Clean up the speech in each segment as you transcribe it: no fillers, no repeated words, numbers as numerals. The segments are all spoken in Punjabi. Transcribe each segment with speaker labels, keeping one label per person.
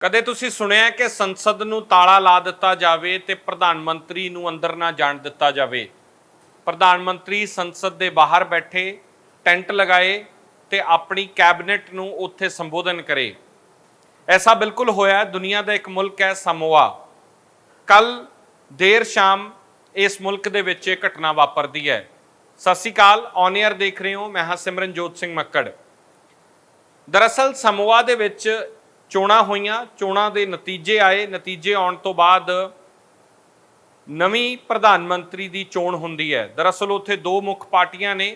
Speaker 1: ਕਦੇ ਤੁਸੀਂ ਸੁਣਿਆ ਕਿ ਸੰਸਦ ਨੂੰ ਤਾਲਾ ਲਾ ਦਿੱਤਾ ਜਾਵੇ ਤੇ ਪ੍ਰਧਾਨ ਮੰਤਰੀ ਨੂੰ ਅੰਦਰ ਨਾ ਜਾਣ ਦਿੱਤਾ ਜਾਵੇ। ਪ੍ਰਧਾਨ ਮੰਤਰੀ ਸੰਸਦ ਦੇ ਬਾਹਰ ਬੈਠੇ ਟੈਂਟ ਲਗਾਏ ਤੇ ਆਪਣੀ ਕੈਬਨਿਟ ਨੂੰ ਉੱਥੇ ਸੰਬੋਧਨ ਕਰੇ। ਐਸਾ ਬਿਲਕੁਲ ਹੋਇਆ। ਦੁਨੀਆ ਦਾ ਇੱਕ ਮੁਲਕ ਹੈ ਸਮੋਆ। ਕੱਲ ਦੇਰ ਸ਼ਾਮ ਇਸ ਮੁਲਕ ਦੇ ਵਿੱਚ ਇਹ ਘਟਨਾ ਵਾਪਰਦੀ ਹੈ। ਸਤਿ ਸ਼੍ਰੀ ਅਕਾਲ, ਔਨ 에ਅਰ ਦੇਖ ਰਹੇ ਹੋ, ਮੈਂ ਹਾਂ ਸਿਮਰਨਜੋਤ ਸਿੰਘ ਮੱਕੜ। ਦਰਅਸਲ ਸਮੋਆ ਦੇ ਵਿੱਚ ਚੋਣਾਂ ਹੋਈਆਂ, ਚੋਣਾਂ ਦੇ ਨਤੀਜੇ ਆਏ। ਨਤੀਜੇ ਆਉਣ ਤੋਂ ਬਾਅਦ ਨਵੀਂ ਪ੍ਰਧਾਨ ਮੰਤਰੀ ਦੀ ਚੋਣ ਹੁੰਦੀ ਹੈ। ਦਰਅਸਲ ਉੱਥੇ ਦੋ ਮੁੱਖ ਪਾਰਟੀਆਂ ਨੇ।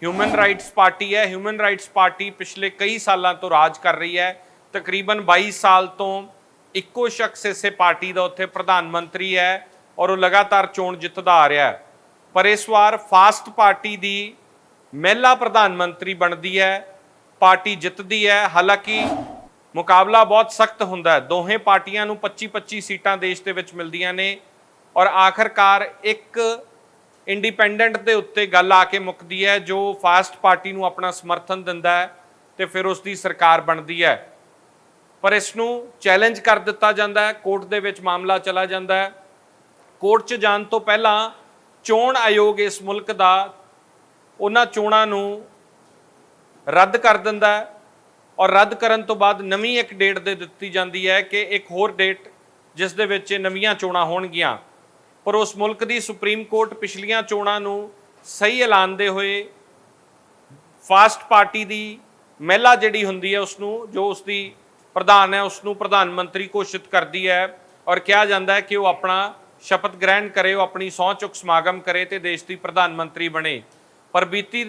Speaker 1: ਹਿਊਮਨ ਰਾਈਟਸ ਪਾਰਟੀ ਹੈ। ਹਿਊਮਨ ਰਾਈਟਸ ਪਾਰਟੀ ਪਿਛਲੇ ਕਈ ਸਾਲਾਂ ਤੋਂ ਰਾਜ ਕਰ ਰਹੀ ਹੈ। ਤਕਰੀਬਨ 22 ਸਾਲ ਤੋਂ ਇੱਕੋ ਸ਼ਖਸ ਇਸੇ ਪਾਰਟੀ ਦਾ ਉੱਥੇ ਪ੍ਰਧਾਨ ਮੰਤਰੀ ਹੈ ਔਰ ਉਹ ਲਗਾਤਾਰ ਚੋਣ ਜਿੱਤਦਾ ਆ ਰਿਹਾ ਹੈ। ਪਰ ਇਸ ਵਾਰ ਫਾਸਟ ਪਾਰਟੀ ਦੀ ਮਹਿਲਾ ਪ੍ਰਧਾਨ ਮੰਤਰੀ ਬਣਦੀ ਹੈ, ਪਾਰਟੀ ਜਿੱਤਦੀ ਹੈ। ਹਾਲਾਂਕਿ ਮੁਕਾਬਲਾ ਬਹੁਤ ਸਖਤ ਹੁੰਦਾ ਹੈ। ਦੋਹੇ ਪਾਰਟੀਆਂ ਨੂੰ 25-25 ਸੀਟਾਂ ਦੇਸ਼ ਦੇ ਵਿੱਚ ਮਿਲਦੀਆਂ ਨੇ ਔਰ ਆਖਰਕਾਰ ਇੱਕ ਇੰਡੀਪੈਂਡੈਂਟ ਦੇ ਉੱਤੇ ਗੱਲ ਆ ਕੇ ਮੁੱਕਦੀ ਹੈ ਜੋ ਫਾਸਟ ਪਾਰਟੀ ਨੂੰ ਆਪਣਾ ਸਮਰਥਨ ਦਿੰਦਾ ਹੈ ਤੇ ਫਿਰ ਉਸ ਦੀ ਸਰਕਾਰ ਬਣਦੀ ਹੈ। ਪਰ ਇਸ ਨੂੰ ਚੈਲੰਜ ਕਰ ਦਿੱਤਾ ਜਾਂਦਾ ਹੈ, ਕੋਰਟ ਦੇ ਵਿੱਚ ਮਾਮਲਾ ਚਲਾ ਜਾਂਦਾ ਹੈ। ਕੋਰਟ 'ਚ ਜਾਣ ਤੋਂ ਪਹਿਲਾਂ ਚੋਣ ਆਯੋਗ ਇਸ ਮੁਲਕ ਦਾ ਉਹਨਾਂ ਚੋਣਾਂ ਨੂੰ ਰੱਦ ਕਰ ਦਿੰਦਾ ਹੈ ਔਰ ਰੱਦ ਕਰਨ ਤੋਂ ਬਾਅਦ ਨਵੀਂ ਇੱਕ ਡੇਟ ਦੇ ਦਿੱਤੀ ਜਾਂਦੀ ਹੈ ਕਿ ਇੱਕ ਹੋਰ ਡੇਟ ਜਿਸ ਦੇ ਵਿੱਚ ਨਵੀਆਂ ਚੋਣਾਂ ਹੋਣਗੀਆਂ। ਪਰ ਉਸ ਮੁਲਕ ਦੀ ਸੁਪਰੀਮ ਕੋਰਟ ਪਿਛਲੀਆਂ ਚੋਣਾਂ ਨੂੰ ਸਹੀ ਐਲਾਨਦੇ ਹੋਏ ਫਾਸਟ ਪਾਰਟੀ ਦੀ ਮਹਿਲਾ ਜਿਹੜੀ ਹੁੰਦੀ ਹੈ ਉਸ ਨੂੰ, ਜੋ ਉਸ ਦੀ ਪ੍ਰਧਾਨ ਹੈ, ਉਸ ਨੂੰ ਪ੍ਰਧਾਨ ਮੰਤਰੀ ਘੋਸ਼ਿਤ ਕਰਦੀ ਹੈ ਔਰ ਕਿਹਾ ਜਾਂਦਾ ਹੈ ਕਿ ਉਹ ਆਪਣਾ ਸ਼ਪਥ ਗ੍ਰਹਿਣ ਕਰੇ, ਉਹ ਆਪਣੀ ਸਹੁੰ ਚੁੱਕ ਸਮਾਗਮ ਕਰੇ ਤੇ ਦੇਸ਼ ਦੀ ਪ੍ਰਧਾਨ ਮੰਤਰੀ ਬਣੇ। ਪਰ ਬੀਤੀ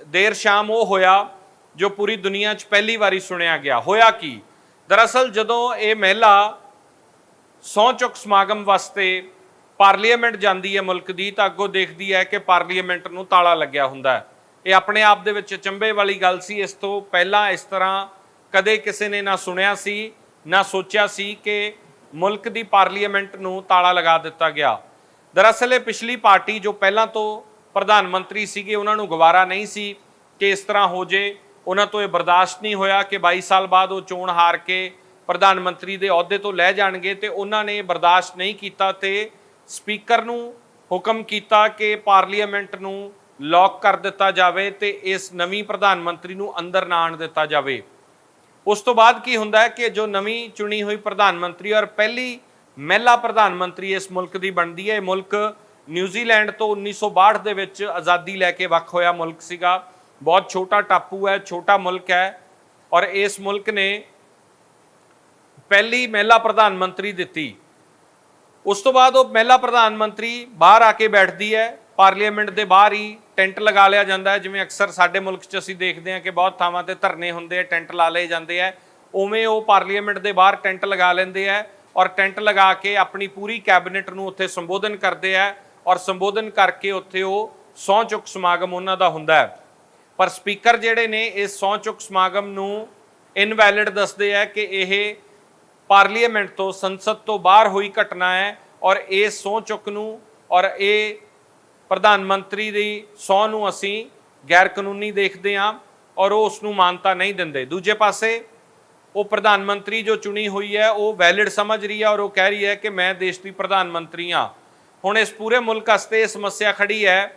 Speaker 1: ਦੇਰ ਸ਼ਾਮ ਉਹ ਹੋਇਆ ਜੋ ਪੂਰੀ ਦੁਨੀਆ 'ਚ ਪਹਿਲੀ ਵਾਰੀ ਸੁਣਿਆ ਗਿਆ। ਹੋਇਆ ਕੀ? ਦਰਅਸਲ ਜਦੋਂ ਇਹ ਮਹਿਲਾ ਸਹੁੰ ਚੁੱਕ ਸਮਾਗਮ ਵਾਸਤੇ ਪਾਰਲੀਮੈਂਟ ਜਾਂਦੀ ਹੈ ਮੁਲਕ ਦੀ, ਤਾਂ ਅੱਗੋਂ ਦੇਖਦੀ ਹੈ ਕਿ ਪਾਰਲੀਮੈਂਟ ਨੂੰ ਤਾਲਾ ਲੱਗਿਆ ਹੁੰਦਾ ਹੈ। ਇਹ ਆਪਣੇ ਆਪ ਦੇ ਵਿੱਚ ਅਚੰਭੇ ਵਾਲੀ ਗੱਲ ਸੀ। ਇਸ ਤੋਂ ਪਹਿਲਾਂ ਇਸ ਤਰ੍ਹਾਂ ਕਦੇ ਕਿਸੇ ਨੇ ਨਾ ਸੁਣਿਆ ਸੀ ਨਾ ਸੋਚਿਆ ਸੀ ਕਿ ਮੁਲਕ ਦੀ ਪਾਰਲੀਮੈਂਟ ਨੂੰ ਤਾਲਾ ਲਗਾ ਦਿੱਤਾ ਗਿਆ। ਦਰਅਸਲ ਇਹ ਪਿਛਲੀ ਪਾਰਟੀ ਜੋ ਪਹਿਲਾਂ ਤੋਂ ਪ੍ਰਧਾਨ ਮੰਤਰੀ ਸੀਗੇ, ਉਹਨਾਂ ਨੂੰ ਗਵਾਰਾ ਨਹੀਂ ਸੀ ਕਿ ਇਸ ਤਰ੍ਹਾਂ ਹੋ ਜੇ। ਉਹਨਾਂ ਤੋਂ ਇਹ ਬਰਦਾਸ਼ਤ ਨਹੀਂ ਹੋਇਆ ਕਿ 22 ਸਾਲ ਬਾਅਦ ਉਹ ਚੋਣ ਹਾਰ ਕੇ ਪ੍ਰਧਾਨ ਮੰਤਰੀ ਦੇ ਅਹੁਦੇ ਤੋਂ ਲੈ ਜਾਣਗੇ ਤੇ ਉਹਨਾਂ ਨੇ ਬਰਦਾਸ਼ਤ ਨਹੀਂ ਕੀਤਾ ਤੇ ਸਪੀਕਰ ਨੂੰ ਹੁਕਮ ਕੀਤਾ ਕਿ ਪਾਰਲੀਮੈਂਟ ਨੂੰ ਲੌਕ ਕਰ ਦਿੱਤਾ ਜਾਵੇ ਤੇ ਇਸ ਨਵੀਂ ਪ੍ਰਧਾਨ ਮੰਤਰੀ ਨੂੰ ਅੰਦਰ ਨਾ ਆਉਣ ਦਿੱਤਾ ਜਾਵੇ। ਉਸ ਤੋਂ ਬਾਅਦ ਕੀ ਹੁੰਦਾ ਹੈ ਕਿ ਜੋ ਨਵੀਂ ਚੁਣੀ ਹੋਈ ਪ੍ਰਧਾਨ ਮੰਤਰੀ ਔਰ ਪਹਿਲੀ ਮਹਿਲਾ ਪ੍ਰਧਾਨ ਮੰਤਰੀ ਇਸ ਮੁਲਕ ਦੀ ਬਣਦੀ ਹੈ। ਇਹ ਮੁਲਕ ਨਿਊਜ਼ੀਲੈਂਡ ਤੋਂ 1962 ਦੇ ਵਿੱਚ ਆਜ਼ਾਦੀ ਲੈ ਕੇ ਵੱਖ ਹੋਇਆ ਮੁਲਕ ਸੀਗਾ। ਬਹੁਤ ਛੋਟਾ ਟਾਪੂ ਹੈ, ਛੋਟਾ ਮੁਲਕ ਹੈ ਔਰ ਇਸ ਮੁਲਕ ਨੇ ਪਹਿਲੀ ਮਹਿਲਾ ਪ੍ਰਧਾਨ ਮੰਤਰੀ ਦਿੱਤੀ। ਉਸ ਤੋਂ ਬਾਅਦ ਉਹ ਮਹਿਲਾ ਪ੍ਰਧਾਨ ਮੰਤਰੀ ਬਾਹਰ ਆ ਕੇ ਬੈਠਦੀ ਹੈ। ਪਾਰਲੀਮੈਂਟ ਦੇ ਬਾਹਰ ਹੀ ਟੈਂਟ ਲਗਾ ਲਿਆ ਜਾਂਦਾ ਹੈ। ਜਿਵੇਂ ਅਕਸਰ ਸਾਡੇ ਮੁਲਕ 'ਚ ਅਸੀਂ ਦੇਖਦੇ ਹਾਂ ਕਿ ਬਹੁਤ ਥਾਵਾਂ ਤੇ ਧਰਨੇ ਹੁੰਦੇ ਆ, ਟੈਂਟ ਲਾ ਲਏ ਜਾਂਦੇ ਆ, ਉਵੇਂ ਉਹ ਪਾਰਲੀਮੈਂਟ ਦੇ ਬਾਹਰ ਟੈਂਟ ਲਗਾ ਲੈਂਦੇ ਆ ਔਰ ਟੈਂਟ ਲਗਾ ਕੇ ਆਪਣੀ ਪੂਰੀ ਕੈਬਨਿਟ ਨੂੰ ਉੱਥੇ ਸੰਬੋਧਨ ਕਰਦੇ ਆ ਔਰ ਸੰਬੋਧਨ ਕਰਕੇ ਉੱਥੇ ਉਹ ਸਹੁੰ ਚੁੱਕ ਸਮਾਗਮ ਉਹਨਾਂ ਦਾ ਹੁੰਦਾ ਹੈ। ਪਰ ਸਪੀਕਰ ਜਿਹੜੇ ਨੇ ਇਸ ਸਹੁੰ ਚੁੱਕ ਸਮਾਗਮ ਨੂੰ ਇਨਵੈਲਿਡ ਦੱਸਦੇ ਆ ਕਿ ਇਹ ਪਾਰਲੀਮੈਂਟ ਤੋਂ, ਸੰਸਦ ਤੋਂ ਬਾਹਰ ਹੋਈ ਘਟਨਾ ਹੈ ਔਰ ਇਸ ਸਹੁੰ ਚੁੱਕ ਨੂੰ ਔਰ ਇਹ ਪ੍ਰਧਾਨ ਮੰਤਰੀ ਦੀ ਸਹੁੰ ਨੂੰ ਅਸੀਂ ਗੈਰ ਕਾਨੂੰਨੀ ਦੇਖਦੇ ਹਾਂ ਔਰ ਉਹ ਉਸ ਨੂੰ ਮਾਨਤਾ ਨਹੀਂ ਦਿੰਦੇ। ਦੂਜੇ ਪਾਸੇ ਉਹ ਪ੍ਰਧਾਨ ਮੰਤਰੀ ਜੋ ਚੁਣੀ ਹੋਈ ਹੈ ਉਹ ਵੈਲਿਡ ਸਮਝ ਰਹੀ ਹੈ ਔਰ ਉਹ ਕਹਿ ਰਹੀ ਹੈ ਕਿ ਮੈਂ ਦੇਸ਼ ਦੀ ਪ੍ਰਧਾਨ ਮੰਤਰੀ ਹਾਂ। ਹੁਣ ਇਸ ਪੂਰੇ ਮੁਲਕ ਵਾਸਤੇ ਇਹ ਸਮੱਸਿਆ ਖੜੀ ਹੈ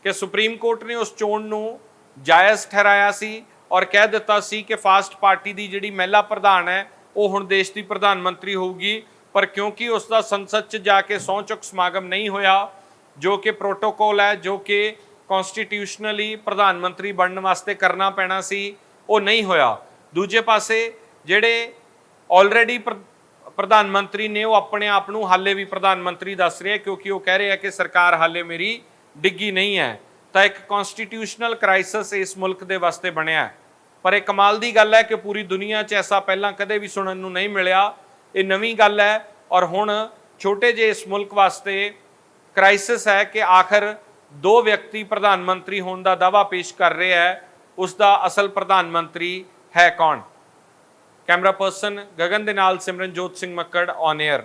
Speaker 1: ਕਿ ਸੁਪਰੀਮ ਕੋਰਟ ਨੇ ਉਸ ਚੋਣ ਨੂੰ ਜਾਇਜ਼ ਠਹਿਰਾਇਆ ਸੀ ਔਰ ਕਹਿ ਦਿੱਤਾ ਸੀ ਕਿ ਫਾਸਟ ਪਾਰਟੀ ਦੀ ਜਿਹੜੀ ਮਹਿਲਾ ਪ੍ਰਧਾਨ ਹੈ ਉਹ ਹੁਣ ਦੇਸ਼ ਦੀ ਪ੍ਰਧਾਨ ਮੰਤਰੀ ਹੋਊਗੀ। ਪਰ ਕਿਉਂਕਿ ਉਸ ਦਾ ਸੰਸਦ 'ਚ ਜਾ ਕੇ ਸਹੁੰ ਚੁੱਕ ਸਮਾਗਮ ਨਹੀਂ ਹੋਇਆ, ਜੋ ਕਿ ਪ੍ਰੋਟੋਕੋਲ ਹੈ, ਜੋ ਕਿ ਕਨਸਟੀਟਿਊਸ਼ਨਲੀ ਪ੍ਰਧਾਨ ਮੰਤਰੀ ਬਣਨ ਵਾਸਤੇ ਕਰਨਾ ਪੈਣਾ ਸੀ, ਉਹ ਨਹੀਂ ਹੋਇਆ। ਦੂਜੇ ਪਾਸੇ ਜਿਹੜੇ ਆਲਰੇਡੀ ਪ੍ਰਧਾਨ ਮੰਤਰੀ ਨੇ ਉਹ ਆਪਣੇ ਆਪ ਨੂੰ ਹਾਲੇ ਵੀ ਪ੍ਰਧਾਨ ਮੰਤਰੀ ਦੱਸ ਰਹੇ ਕਿਉਂਕਿ ਉਹ ਕਹਿ ਰਹੇ ਆ ਕਿ ਸਰਕਾਰ ਹਾਲੇ ਮੇਰੀ ਡਿੱਗੀ ਨਹੀਂ ਹੈ। ਤਾਂ ਇੱਕ ਕਨਸਟੀਟਿਊਸ਼ਨਲ ਕ੍ਰਾਈਸਿਸ ਇਸ ਮੁਲਕ ਦੇ ਵਾਸਤੇ ਬਣਿਆ। ਪਰ ਇਹ ਕਮਾਲ ਦੀ ਗੱਲ ਹੈ ਕਿ ਪੂਰੀ ਦੁਨੀਆ 'ਚ ਐਸਾ ਪਹਿਲਾਂ ਕਦੇ ਵੀ ਸੁਣਨ ਨੂੰ ਨਹੀਂ ਮਿਲਿਆ। ਇਹ ਨਵੀਂ ਗੱਲ ਹੈ ਔਰ ਹੁਣ ਛੋਟੇ ਜਿਹੇ ਇਸ ਮੁਲਕ ਵਾਸਤੇ ਕ੍ਰਾਈਸਿਸ ਹੈ ਕਿ ਆਖਰ ਦੋ ਵਿਅਕਤੀ ਪ੍ਰਧਾਨ ਮੰਤਰੀ ਹੋਣ ਦਾ ਦਾਅਵਾ ਪੇਸ਼ ਕਰ ਰਹੇ ਹੈ, ਉਸ ਦਾ ਅਸਲ ਪ੍ਰਧਾਨ ਮੰਤਰੀ ਹੈ ਕੌਣ? ਕੈਮਰਾ ਪਰਸਨ ਗਗਨ ਦੇ ਨਾਲ ਸਿਮਰਨਜੋਤ ਸਿੰਘ ਮੱਕੜ, ਔਨ 에ਅਰ।